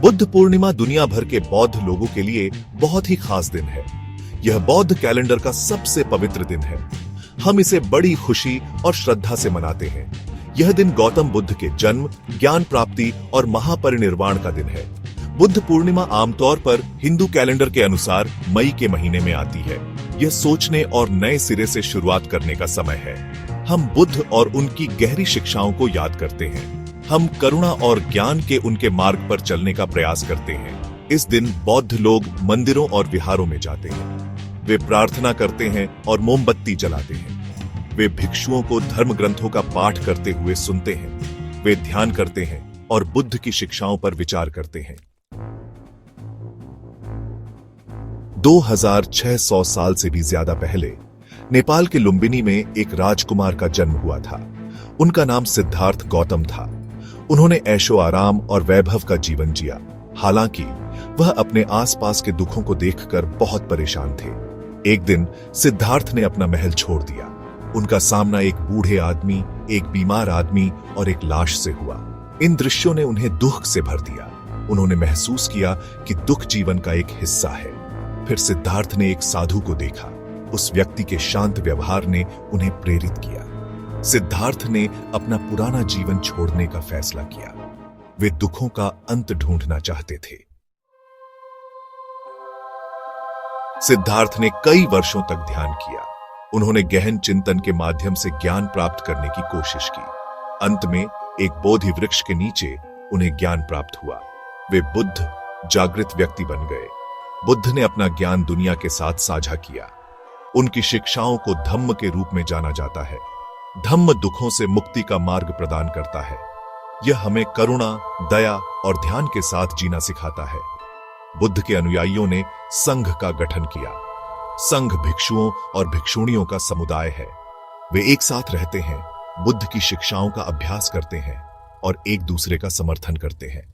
बुद्ध पूर्णिमा दुनिया भर के बौद्ध लोगों के लिए बहुत ही खास दिन है। यह बौद्ध कैलेंडर का सबसे पवित्र दिन है। हम इसे बड़ी खुशी और श्रद्धा से मनाते हैं। यह दिन गौतम बुद्ध के जन्म, ज्ञान प्राप्ति और महापरिनिर्वाण का दिन है। बुद्ध पूर्णिमा आमतौर पर हिंदू कैलेंडर के अनुसार मई के महीने में आती है। यह सोचने और नए सिरे से शुरुआत करने का समय है। हम बुद्ध और उनकी गहरी शिक्षाओं को याद करते हैं। हम करुणा और ज्ञान के उनके मार्ग पर चलने का प्रयास करते हैं। इस दिन बौद्ध लोग मंदिरों और विहारों में जाते हैं। वे प्रार्थना करते हैं और मोमबत्ती जलाते हैं। वे भिक्षुओं को धर्म ग्रंथों का पाठ करते हुए सुनते हैं। वे ध्यान करते हैं और बुद्ध की शिक्षाओं पर विचार करते हैं। 2600 साल से भी ज्यादा पहले नेपाल के लुम्बिनी में एक राजकुमार का जन्म हुआ था। उनका नाम सिद्धार्थ गौतम था। उन्होंने ऐशो आराम और वैभव का जीवन जिया। हालांकि वह अपने आसपास के दुखों को देखकर बहुत परेशान थे। एक दिन सिद्धार्थ ने अपना महल छोड़ दिया। उनका सामना एक बूढ़े आदमी, एक बीमार आदमी और एक लाश से हुआ। इन दृश्यों ने उन्हें दुख से भर दिया। उन्होंने महसूस किया कि दुख जीवन का एक हिस्सा है। फिर सिद्धार्थ ने एक साधु को देखा। उस व्यक्ति के शांत व्यवहार ने उन्हें प्रेरित किया। सिद्धार्थ ने अपना पुराना जीवन छोड़ने का फैसला किया। वे दुखों का अंत ढूंढना चाहते थे। सिद्धार्थ ने कई वर्षों तक ध्यान किया। उन्होंने गहन चिंतन के माध्यम से ज्ञान प्राप्त करने की कोशिश की। अंत में एक बोधि वृक्ष के नीचे उन्हें ज्ञान प्राप्त हुआ। वे बुद्ध, जागृत व्यक्ति बन गए। बुद्ध ने अपना ज्ञान दुनिया के साथ साझा किया। उनकी शिक्षाओं को धम्म के रूप में जाना जाता है। धम्म दुखों से मुक्ति का मार्ग प्रदान करता है। यह हमें करुणा, दया और ध्यान के साथ जीना सिखाता है। बुद्ध के अनुयायियों ने संघ का गठन किया। संघ भिक्षुओं और भिक्षुणियों का समुदाय है। वे एक साथ रहते हैं, बुद्ध की शिक्षाओं का अभ्यास करते हैं और एक दूसरे का समर्थन करते हैं।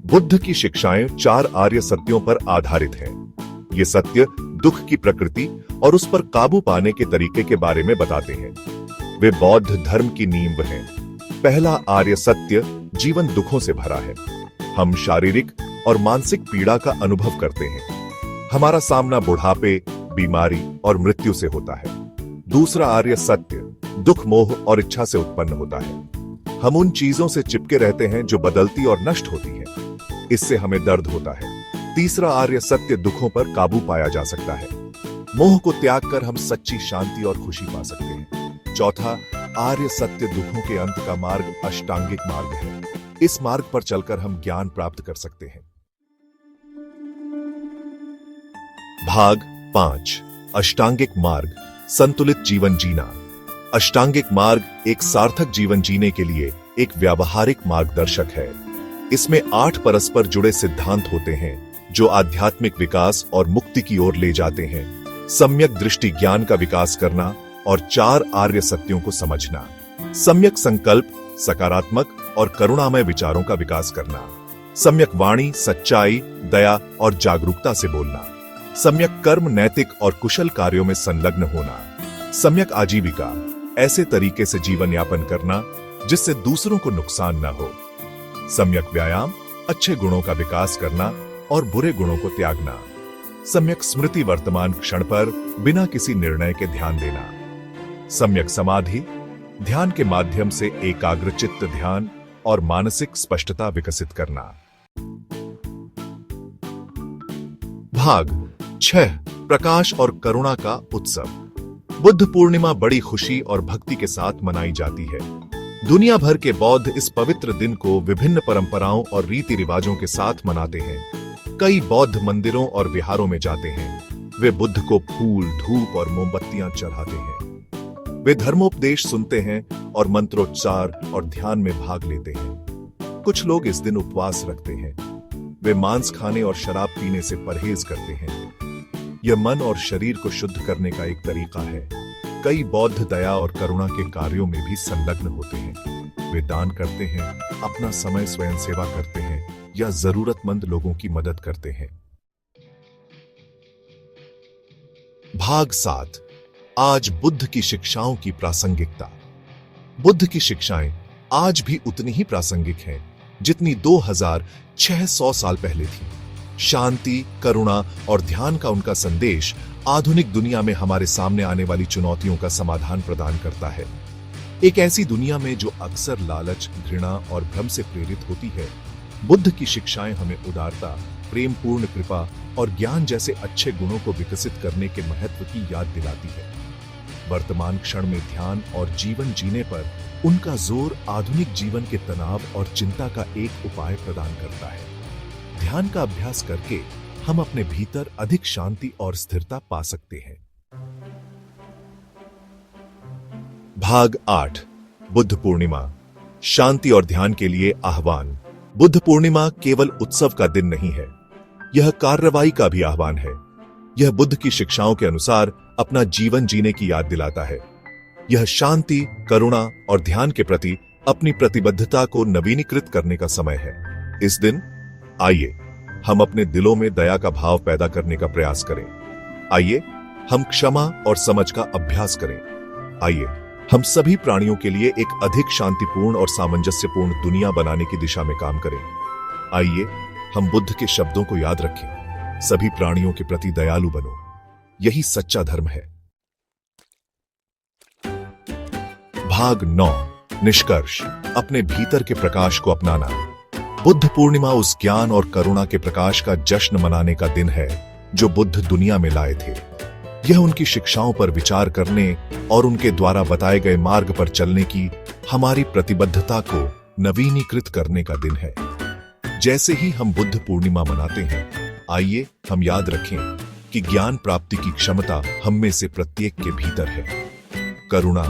बुद्ध की शिक्षाएं 4 आर्य सत्यों पर आधारित हैं। ये सत्य दुख की प्रकृति और उस पर काबू पाने के तरीके के बारे में बताते हैं। वे बौद्ध धर्म की नींव हैं। पहला आर्य सत्य जीवन दुखों से भरा है। हम शारीरिक और मानसिक पीड़ा का अनुभव करते हैं। हमारा सामना बुढ़ापे, बीमारी और मृत्यु से होता है। दूसरा आर्य सत्य दुख, मोह और इच्छा से उत्पन्न होता है। हम उन चीजों से चिपके रहते हैं जो बदलती और नष्ट होती हैं। इससे हमें दर्द होता है। तीसरा आर्य सत्य दुखों पर काबू पाया जा सकता है। मोह को त्याग कर हम सच्ची शांति और खुशी पा सकते हैं। चौथा आर्य सत्य दुखों के अंत का मार्ग अष्टांगिक मार्ग है। इस मार्ग पर चलकर हम ज्ञान प्राप्त कर सकते हैं। भाग 5 अष्टांगिक मार्ग, संतुलित जीवन जीना। अष्टांगिक मार्ग एक सार्थक जीवन जीने के लिए एक व्यावहारिक मार्गदर्शक है। इसमें 8 परस्पर जुड़े सिद्धांत होते हैं जो आध्यात्मिक विकास और मुक्ति की ओर ले जाते हैं। सम्यक दृष्टि ज्ञान का विकास करना और 4 आर्य सत्यों को समझना। सम्यक संकल्प, सकारात्मक और करुणामय विचारों का विकास करना। सम्यक वाणी, सच्चाई, दया और जागरूकता से बोलना। सम्यक कर्म, नैतिक और कुशल कार्यों में संलग्न होना। सम्यक आजीविका, ऐसे तरीके से जीवन यापन करना जिससे दूसरों को नुकसान न हो। सम्यक व्यायाम, अच्छे गुणों का विकास करना और बुरे गुणों को त्यागना। सम्यक स्मृति, वर्तमान क्षण पर बिना किसी निर्णय के ध्यान देना। सम्यक समाधि, ध्यान के माध्यम से एकाग्रचित्त ध्यान और मानसिक स्पष्टता विकसित करना। भाग 6 प्रकाश और करुणा का उत्सव। बुद्ध पूर्णिमा बड़ी खुशी और भक्ति के साथ मनाई जाती है। दुनिया भर के बौद्ध इस पवित्र दिन को विभिन्न परंपराओं और रीति रिवाजों के साथ मनाते हैं। कई बौद्ध मंदिरों और विहारों में जाते हैं। वे बुद्ध को फूल, धूप और मोमबत्तियां चढ़ाते हैं। वे धर्मोपदेश सुनते हैं और मंत्रोच्चार और ध्यान में भाग लेते हैं। कुछ लोग इस दिन उपवास रखते हैं। वे मांस खाने और शराब पीने से परहेज करते हैं। यह मन और शरीर को शुद्ध करने का एक तरीका है। कई बौद्ध दया और करुणा के कार्यों में भी संलग्न होते हैं। वे दान करते हैं, अपना समय स्वयं सेवा करते हैं या जरूरतमंद लोगों की मदद करते हैं। भाग 7 आज बुद्ध की शिक्षाओं की प्रासंगिकता। बुद्ध की शिक्षाएं आज भी उतनी ही प्रासंगिक हैं जितनी 2600 साल पहले थी। शांति, करुणा और ध्यान का उनका संदेश आधुनिक दुनिया में हमारे सामने आने वाली चुनौतियों का समाधान प्रदान करता है। एक ऐसी दुनिया में जो अक्सर लालच, घृणा और भ्रम से प्रेरित होती है, बुद्ध की शिक्षाएं हमें उदारता, प्रेम पूर्ण कृपा और ज्ञान जैसे अच्छे गुणों को विकसित करने के महत्व की याद दिलाती है। वर्तमान क्षण में ध्यान और जीवन जीने पर उनका जोर आधुनिक जीवन के तनाव और चिंता का एक उपाय प्रदान करता है। ध्यान का अभ्यास करके हम अपने भीतर अधिक शांति और स्थिरता पा सकते हैं। भाग 8, बुद्ध पूर्णिमा, शांति और ध्यान के लिए आह्वान। बुद्ध पूर्णिमा केवल उत्सव का दिन नहीं है, यह कार्रवाई का भी आह्वान है। यह बुद्ध की शिक्षाओं के अनुसार अपना जीवन जीने की याद दिलाता है। यह शांति, करुणा और ध्यान के प्रति अपनी प्रतिबद्धता को नवीनीकृत करने का समय है। इस दिन आइए हम अपने दिलों में दया का भाव पैदा करने का प्रयास करें। आइए हम क्षमा और समझ का अभ्यास करें। आइए हम सभी प्राणियों के लिए एक अधिक शांतिपूर्ण और सामंजस्यपूर्ण दुनिया बनाने की दिशा में काम करें। आइए हम बुद्ध के शब्दों को याद रखें, सभी प्राणियों के प्रति दयालु बनो, यही सच्चा धर्म है। भाग 9, निष्कर्ष, अपने भीतर के प्रकाश को अपनाना। बुद्ध पूर्णिमा उस ज्ञान और करुणा के प्रकाश का जश्न मनाने का दिन है जो बुद्ध दुनिया में लाए थे। यह उनकी शिक्षाओं पर विचार करने और उनके द्वारा बताए गए मार्ग पर चलने की हमारी प्रतिबद्धता को नवीनीकृत करने का दिन है। जैसे ही हम बुद्ध पूर्णिमा मनाते हैं, आइए हम याद रखें कि ज्ञान प्राप्ति की क्षमता हम में से प्रत्येक के भीतर है। करुणा,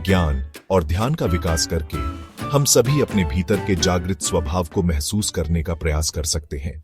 ज्ञान और ध्यान का विकास करके हम सभी अपने भीतर के जागृत स्वभाव को महसूस करने का प्रयास कर सकते हैं।